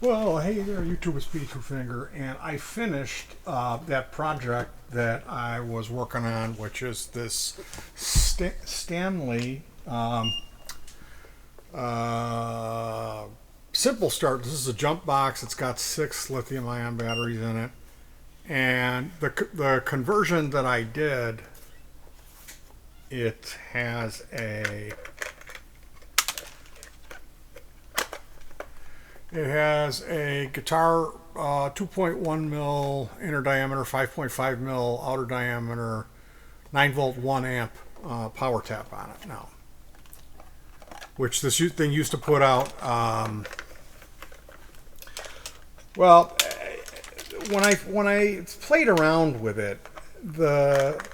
Well, hey there, YouTube is Speedy Two Finger, and I finished that project that I was working on, which is this Stanley uh, simple start. This is a jump box. It's got 6 lithium-ion batteries in it, and the conversion that I did, it has a guitar 2.1 mil inner diameter, 5.5 mil outer diameter, 9 volt 1 amp power tap on it now, which this thing used to put out. Well, when I played around with it, the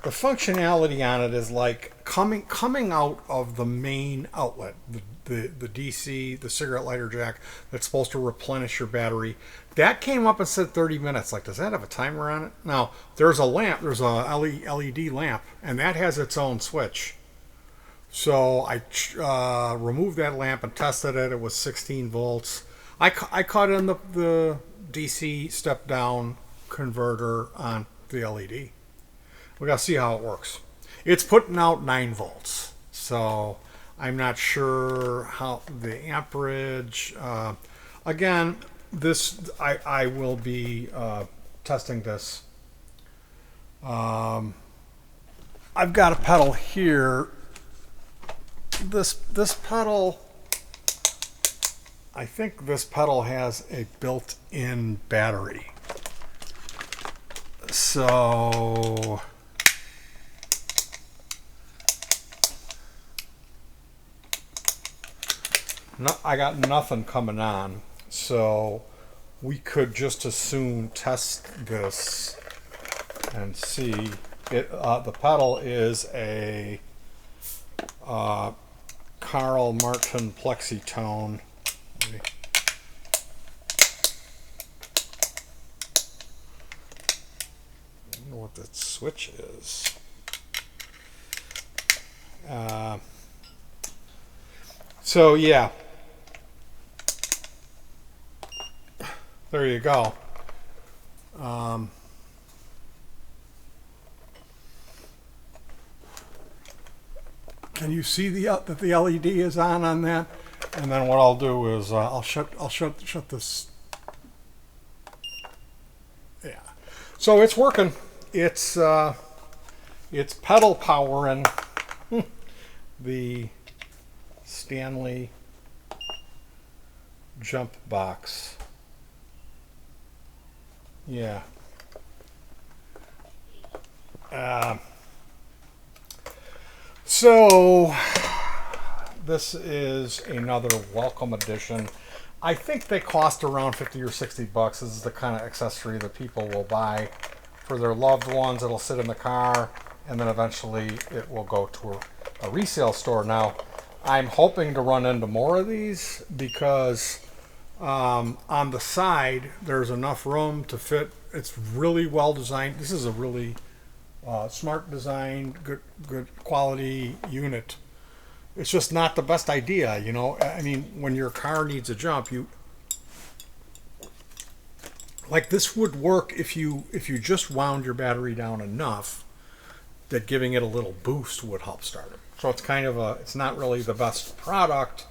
the functionality on it is like coming out of the main outlet, the DC, the cigarette lighter jack that's supposed to replenish your battery. That came up and said 30 minutes. Like, does that have a timer on it? Now, there's a lamp, there's a LED lamp, and that has its own switch. So I removed that lamp and tested it. It was 16 volts. I cut in the DC step down converter on the LED. We gotta see how it works. It's putting out 9 volts, so I'm not sure how the amperage. Again, I will be testing this. I've got a pedal here. This pedal, I think this pedal has a built-in battery. So no, I got nothing coming on, so we could just as soon test this and see. The pedal is a Carl Martin Plexitone. I don't know what that switch is. So yeah, there you go. Can you see that the LED is on that? And then what I'll do is I'll shut this. Yeah. So it's working. It's pedal powering the Stanley jump box. Yeah. So this is another welcome addition. I think they cost around 50 or 60 bucks. This is the kind of accessory that people will buy for their loved ones. It'll sit in the car, and then eventually it will go to a resale store. Now, I'm hoping to run into more of these because on the side there's enough room to fit. It's really well designed. This is a really smart design, good quality unit. It's just not the best idea, you know. I mean, when your car needs a jump, like this would work if you just wound your battery down enough that giving it a little boost would help start it. So it's kind of it's not really the best product,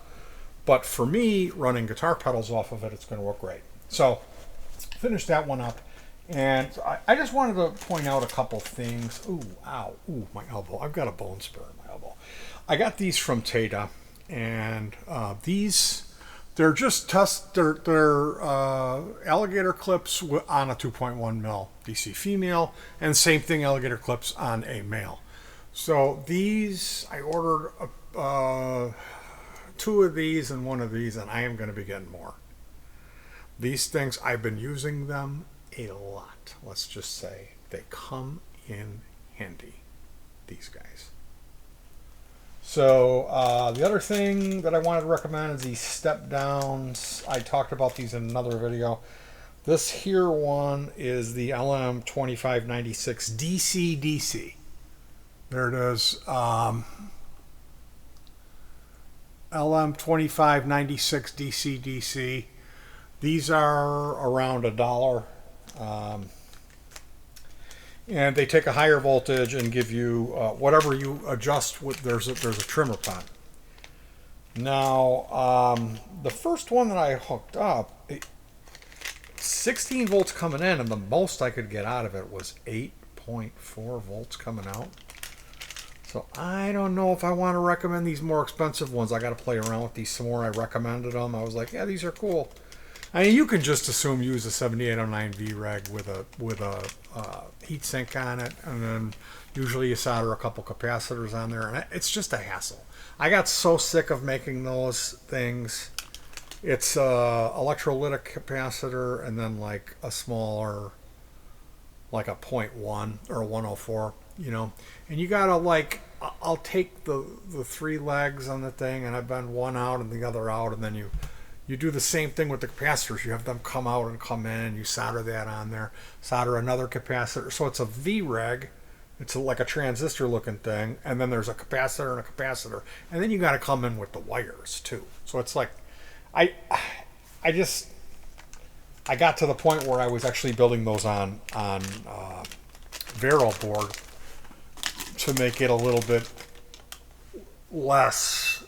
but for me, running guitar pedals off of it, it's going to work great. So finish that one up. And I just wanted to point out a couple things. Ooh, ow, ooh, my elbow. I've got a bone spur in my elbow. I got these from Tayda, and they're just they're alligator clips on a 2.1 mil DC female, and same thing, alligator clips on a male. So these, I ordered 2 of these and 1 of these, and I am going to be getting more. These things, I've been using them a lot. Let's just say they come in handy, these guys. So the other thing that I wanted to recommend is these step downs. I talked about these in another video. This here one is the LM2596 DC. There it is. LM2596 DC. These are around $1. Um, and they take a higher voltage and give you whatever you adjust with. There's a trimmer pot. Now, the first one that I hooked up, 16 volts coming in, and the most I could get out of it was 8.4 volts coming out. So I don't know if I want to recommend these more expensive ones. I got to play around with these some more. I recommended them. I was like, yeah, these are cool. I mean, you can just assume use a 7809 V-Reg with a heat sink on it, and then usually you solder a couple capacitors on there, and it's just a hassle. I got so sick of making those things. It's a electrolytic capacitor, and then like a smaller, like a point 0.1 or a 104, you know. And you gotta like, I'll take the three legs on the thing, and I bend one out and the other out, and then you do the same thing with the capacitors. You have them come out and come in. You solder that on there. Solder another capacitor. So it's a V-Reg. It's like a transistor looking thing. And then there's a capacitor and a capacitor. And then you got to come in with the wires too. So it's like, I got to the point where I was actually building those on Vero board to make it a little bit less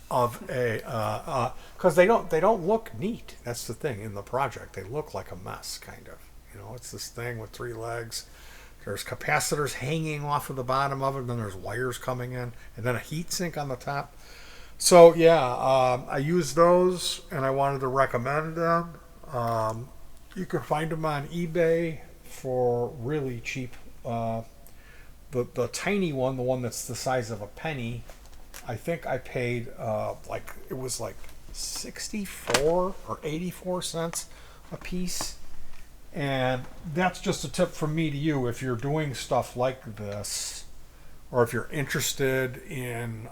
of a because they don't look neat. That's the thing in the project. They look like a mess, kind of. You know, it's this thing with three legs. There's capacitors hanging off of the bottom of it, and then there's wires coming in, and then a heat sink on the top. So yeah, I use those, and I wanted to recommend them. You can find them on eBay for really cheap. The tiny one, the one that's the size of a penny, I think I paid it was like 64 or 84 cents a piece. And that's just a tip from me to you. If you're doing stuff like this, or if you're interested in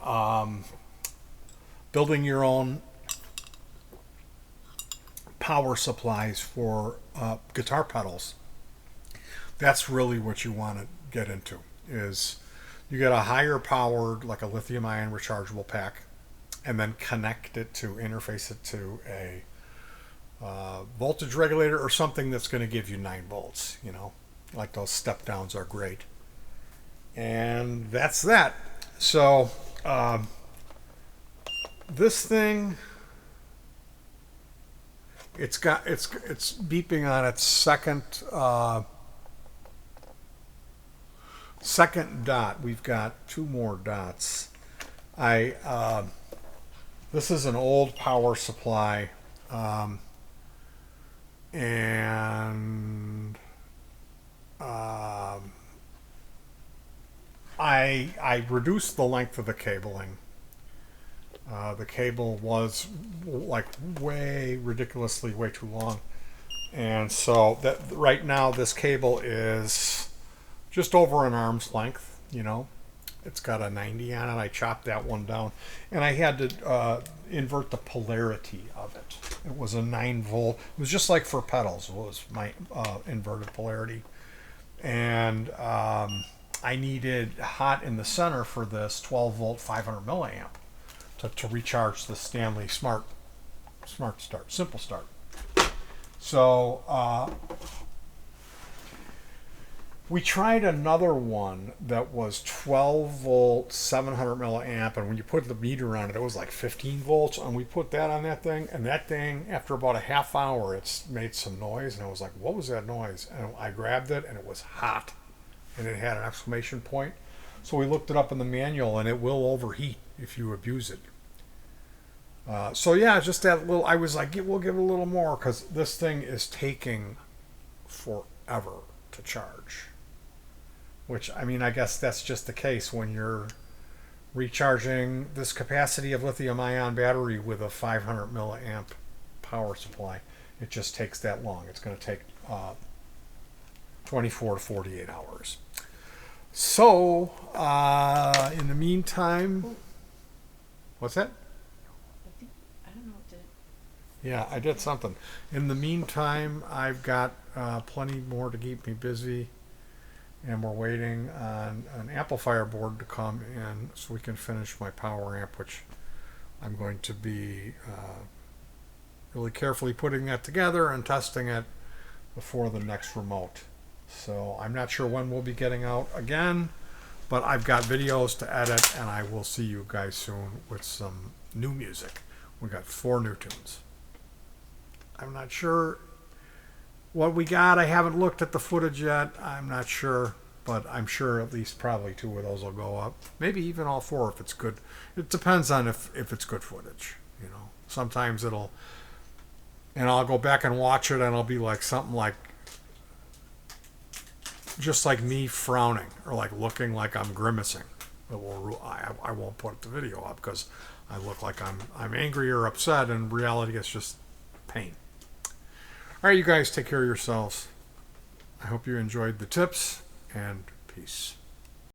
building your own power supplies for guitar pedals, that's really what you want to get into. Is you get a higher powered, like a lithium ion rechargeable pack, and then interface it to a voltage regulator or something that's going to give you 9 volts. You know, like those step downs are great. And that's that. So this thing, it's beeping on its second dot. We've got 2 more dots. This is an old power supply, and I reduced the length of the cabling. The cable was like ridiculously way too long, and so that right now this cable is just over an arm's length. You know, it's got a 90 on it. I chopped that one down, and I had to invert the polarity of it. It was a 9 volt. It was just like for pedals. It was my inverted polarity, and I needed hot in the center for this 12 volt 500 milliamp to recharge the Stanley Smart Start, Simple Start. So we tried another one that was 12 volt 700 milliamp, and when you put the meter on it, it was like 15 volts, and we put that on that thing, and that thing, after about a half hour, it's made some noise, and I was like, what was that noise? And I grabbed it, and it was hot, and it had an exclamation point. So we looked it up in the manual, and it will overheat if you abuse it. So yeah, just that little, I was like, we'll give it a little more, because this thing is taking forever to charge. Which, I mean, I guess that's just the case when you're recharging this capacity of lithium-ion battery with a 500 milliamp power supply. It just takes that long. It's going to take 24 to 48 hours. So, in the meantime, what's that? I don't know what to. Yeah, I did something. In the meantime, I've got plenty more to keep me busy. And we're waiting on an amplifier board to come in so we can finish my power amp, which I'm going to be really carefully putting that together and testing it before the next remote. So I'm not sure when we'll be getting out again, but I've got videos to edit, and I will see you guys soon with some new music. We got 4 new tunes. I'm not sure what we got. I haven't looked at the footage yet. I'm not sure, but I'm sure at least probably 2 of those will go up. Maybe even all 4 if it's good. It depends on if it's good footage. You know, sometimes it'll, and I'll go back and watch it, and it'll be like something like just like me frowning or like looking like I'm grimacing. I won't put the video up because I look like I'm angry or upset, and in reality it's just pain. All right, you guys take care of yourselves. I hope you enjoyed the tips, and peace.